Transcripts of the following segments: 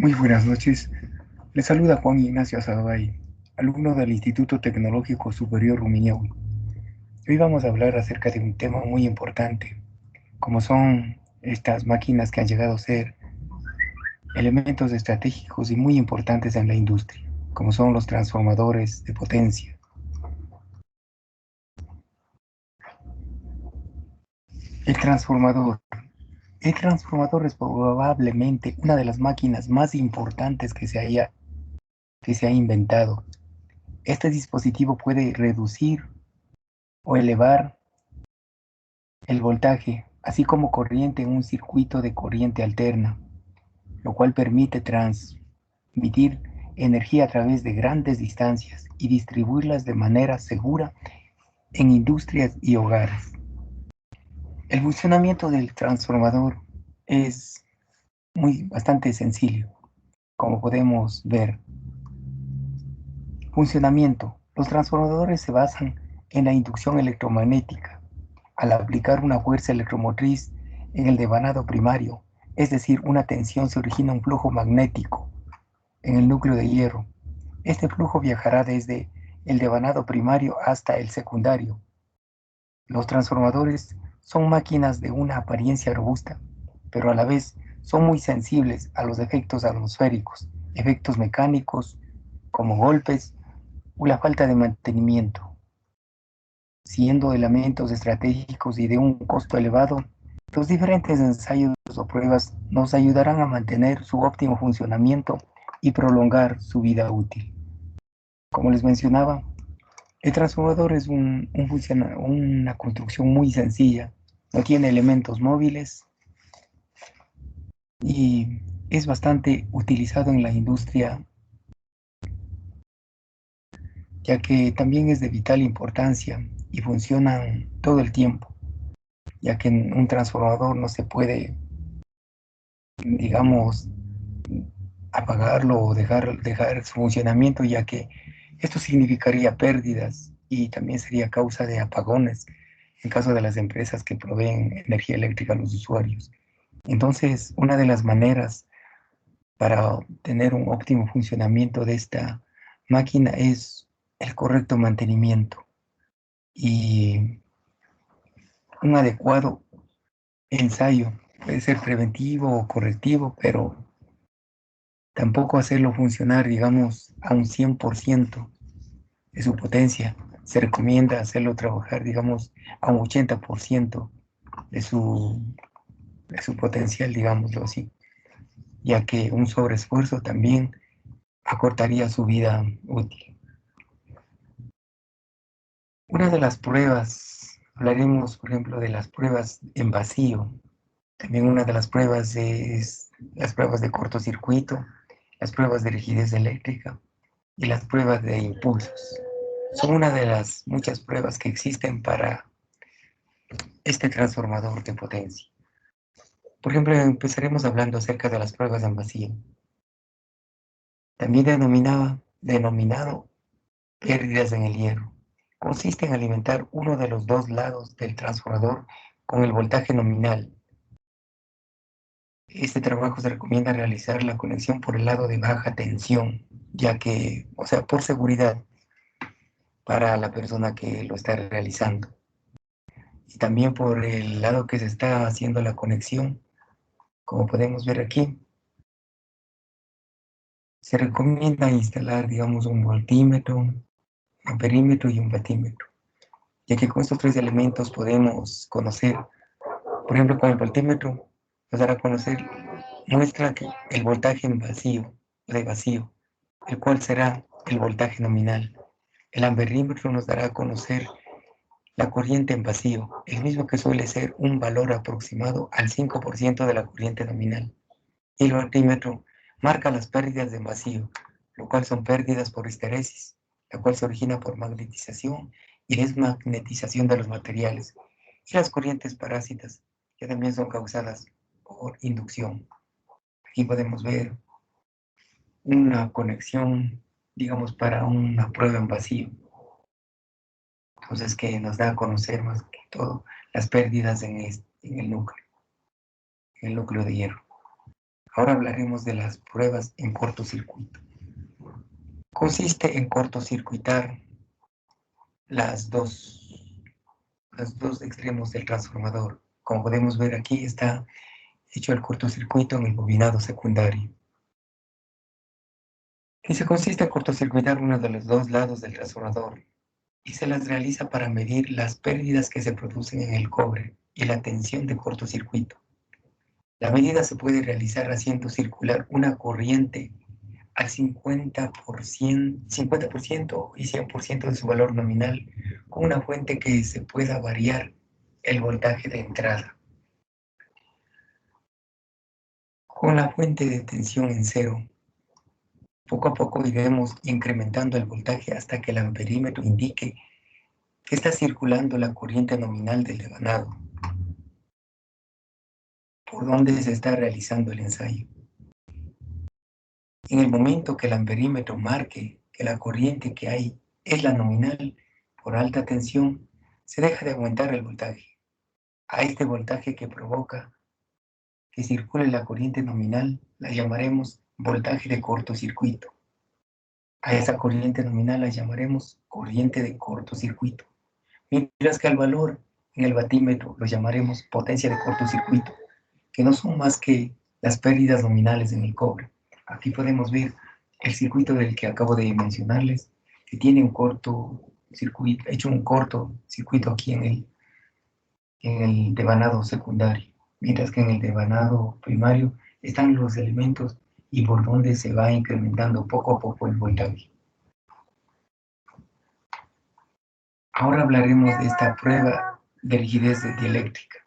Muy buenas noches. Les saluda Juan Ignacio Azaday, alumno del Instituto Tecnológico Superior Rumiñahui. Hoy vamos a hablar acerca de un tema muy importante, como son estas máquinas que han llegado a ser elementos estratégicos y muy importantes en la industria, como son los transformadores de potencia. El transformador. El transformador es probablemente una de las máquinas más importantes que se ha inventado. Este dispositivo puede reducir o elevar el voltaje, así como corriente en un circuito de corriente alterna, lo cual permite transmitir energía a través de grandes distancias y distribuirlas de manera segura en industrias y hogares. El funcionamiento del transformador es bastante sencillo, como podemos ver. Funcionamiento. Los transformadores se basan en la inducción electromagnética. Al aplicar una fuerza electromotriz en el devanado primario, es decir, una tensión, se origina un flujo magnético en el núcleo de hierro. Este flujo viajará desde el devanado primario hasta el secundario. Los transformadores son máquinas de una apariencia robusta, pero a la vez son muy sensibles a los efectos atmosféricos, efectos mecánicos como golpes o la falta de mantenimiento. Siendo elementos estratégicos y de un costo elevado, los diferentes ensayos o pruebas nos ayudarán a mantener su óptimo funcionamiento y prolongar su vida útil. Como les mencionaba, el transformador es una construcción muy sencilla, no tiene elementos móviles y es bastante utilizado en la industria, ya que también es de vital importancia y funcionan todo el tiempo, ya que en un transformador no se puede, digamos, apagarlo o dejar su funcionamiento, ya que esto significaría pérdidas y también sería causa de apagones en caso de las empresas que proveen energía eléctrica a los usuarios. Entonces, una de las maneras para tener un óptimo funcionamiento de esta máquina es el correcto mantenimiento y un adecuado ensayo. Puede ser preventivo o correctivo, pero tampoco hacerlo funcionar, digamos, a un 100% de su potencia. Se recomienda hacerlo trabajar, digamos, a un 80% de de su potencial, digámoslo así, ya que un sobreesfuerzo también acortaría su vida útil. Una de las pruebas, hablaremos, por ejemplo, de las pruebas en vacío. También una de las pruebas es las pruebas de cortocircuito, las pruebas de rigidez eléctrica y las pruebas de impulsos. Son una de las muchas pruebas que existen para este transformador de potencia. Por ejemplo, empezaremos hablando acerca de las pruebas en vacío, también denominado pérdidas en el hierro. Consiste en alimentar uno de los dos lados del transformador con el voltaje nominal. Este trabajo se recomienda realizar la conexión por el lado de baja tensión, ya que, o sea, por seguridad para la persona que lo está realizando. Y también por el lado que se está haciendo la conexión, como podemos ver aquí, se recomienda instalar, digamos, un voltímetro, un amperímetro y un batímetro, ya que con estos tres elementos podemos conocer, por ejemplo, con el voltímetro nos dará a conocer, muestra que el voltaje en vacío, de vacío, el cual será el voltaje nominal. El amperímetro nos dará a conocer la corriente en vacío, el mismo que suele ser un valor aproximado al 5% de la corriente nominal. Y el batímetro marca las pérdidas de vacío, lo cual son pérdidas por histeresis, la cual se origina por magnetización y desmagnetización de los materiales, y las corrientes parásitas, que también son causadas por inducción. Aquí podemos ver una conexión, digamos, para una prueba en vacío. Entonces, que nos da a conocer más que todo las pérdidas en el núcleo de hierro. Ahora hablaremos de las pruebas en cortocircuito. Consiste en cortocircuitar los dos extremos del transformador. Como podemos ver aquí está hecho el cortocircuito en el bobinado secundario. Y se consiste en cortocircuitar uno de los dos lados del transformador y se las realiza para medir las pérdidas que se producen en el cobre y la tensión de cortocircuito. La medida se puede realizar haciendo circular una corriente al 50% y 100% de su valor nominal con una fuente que se pueda variar el voltaje de entrada. Con la fuente de tensión en cero, poco a poco iremos incrementando el voltaje hasta que el amperímetro indique que está circulando la corriente nominal del devanado, por donde se está realizando el ensayo. En el momento que el amperímetro marque que la corriente que hay es la nominal por alta tensión, se deja de aumentar el voltaje. A este voltaje que provoca que circule la corriente nominal la llamaremos voltaje de cortocircuito. A esa corriente nominal la llamaremos corriente de cortocircuito. Mientras que al valor en el batímetro lo llamaremos potencia de cortocircuito, que no son más que las pérdidas nominales en el cobre. Aquí podemos ver el circuito del que acabo de mencionarles, que tiene un cortocircuito, hecho un cortocircuito aquí en el devanado secundario, mientras que en el devanado primario están los elementos y por donde se va incrementando poco a poco el voltaje. Ahora hablaremos de esta prueba de rigidez dieléctrica.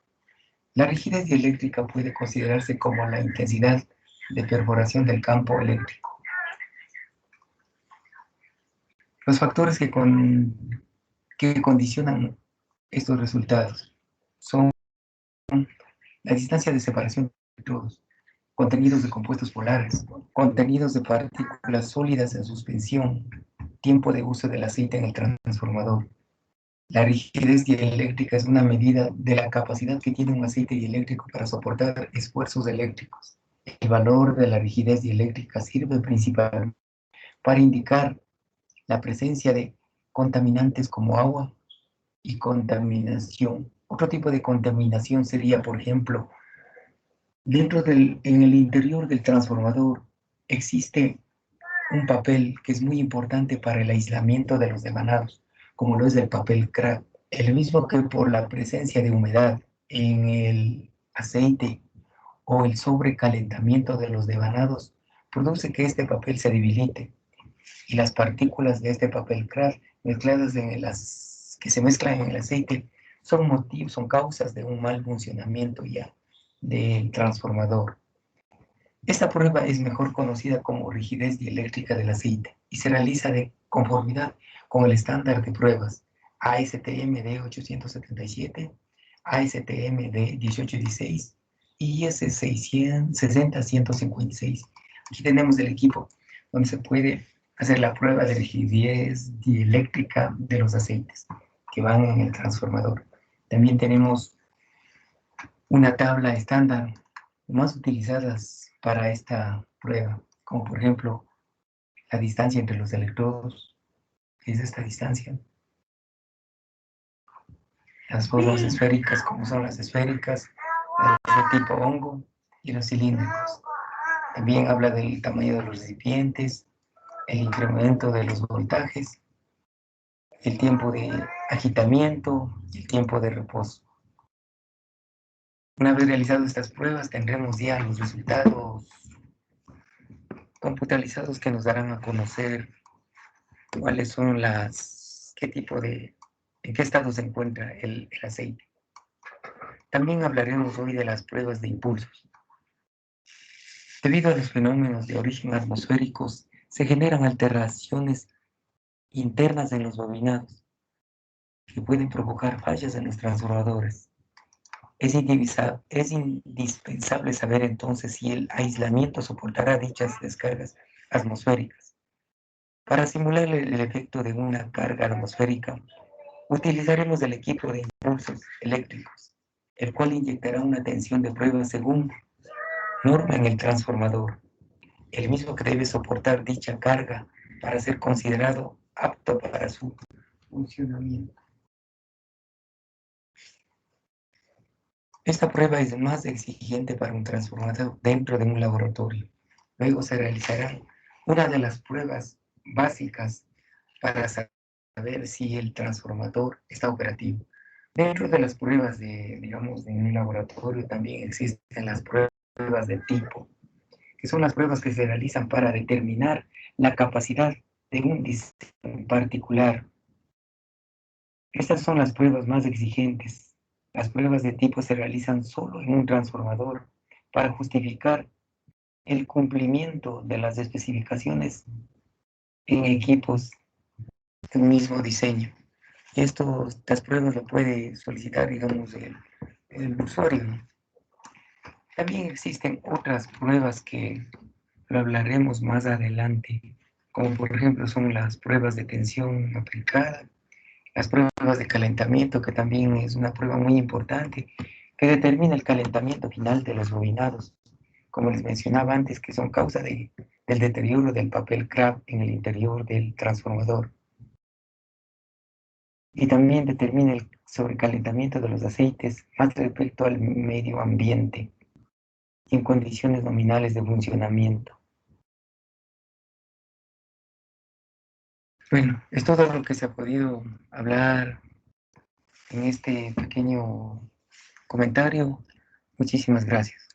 La rigidez dieléctrica puede considerarse como la intensidad de perforación del campo eléctrico. Los factores que condicionan estos resultados son la distancia de separación de electrodos, contenidos de compuestos polares, contenidos de partículas sólidas en suspensión, tiempo de uso del aceite en el transformador. La rigidez dieléctrica es una medida de la capacidad que tiene un aceite dieléctrico para soportar esfuerzos eléctricos. El valor de la rigidez dieléctrica sirve principalmente para indicar la presencia de contaminantes como agua y contaminación. Otro tipo de contaminación sería, por ejemplo, en el interior del transformador existe un papel que es muy importante para el aislamiento de los devanados, como lo es el papel crack, el mismo que por la presencia de humedad en el aceite o el sobrecalentamiento de los devanados produce que este papel se debilite y las partículas de este papel crack que se mezclan en el aceite son causas de un mal funcionamiento ya del transformador. Esta prueba es mejor conocida como rigidez dieléctrica del aceite y se realiza de conformidad con el estándar de pruebas ASTM D877, ASTM D1816 y IS 60156. Aquí tenemos el equipo donde se puede hacer la prueba de rigidez dieléctrica de los aceites que van en el transformador. También tenemos una tabla estándar más utilizadas para esta prueba, como por ejemplo la distancia entre los electrodos, que es esta distancia, las formas esféricas, como son las esféricas, las de tipo hongo y los cilíndricos. También habla del tamaño de los recipientes, el incremento de los voltajes, el tiempo de agitamiento y el tiempo de reposo. Una vez realizadas estas pruebas, tendremos ya los resultados computarizados que nos darán a conocer cuáles son en qué estado se encuentra el aceite. También hablaremos hoy de las pruebas de impulsos. Debido a los fenómenos de origen atmosféricos, se generan alteraciones internas en los bobinados que pueden provocar fallas en los transformadores. Es indispensable saber entonces si el aislamiento soportará dichas descargas atmosféricas. Para simular el efecto de una carga atmosférica, utilizaremos el equipo de impulsos eléctricos, el cual inyectará una tensión de prueba según norma en el transformador, el mismo que debe soportar dicha carga para ser considerado apto para su funcionamiento. Esta prueba es más exigente para un transformador dentro de un laboratorio. Luego se realizará una de las pruebas básicas para saber si el transformador está operativo. Dentro de las pruebas de, digamos, de un laboratorio también existen las pruebas de tipo, que son las pruebas que se realizan para determinar la capacidad de un diseño en particular. Estas son las pruebas más exigentes. Las pruebas de tipo se realizan solo en un transformador para justificar el cumplimiento de las especificaciones en equipos del mismo diseño. Estas pruebas lo puede solicitar, digamos, el usuario, ¿no? También existen otras pruebas que lo hablaremos más adelante, como por ejemplo son las pruebas de tensión aplicada, las pruebas de calentamiento, que también es una prueba muy importante, que determina el calentamiento final de los bobinados, como les mencionaba antes, que son causa del deterioro del papel craft en el interior del transformador. Y también determina el sobrecalentamiento de los aceites más respecto al medio ambiente y en condiciones nominales de funcionamiento. Bueno, es todo lo que se ha podido hablar en este pequeño comentario. Muchísimas gracias.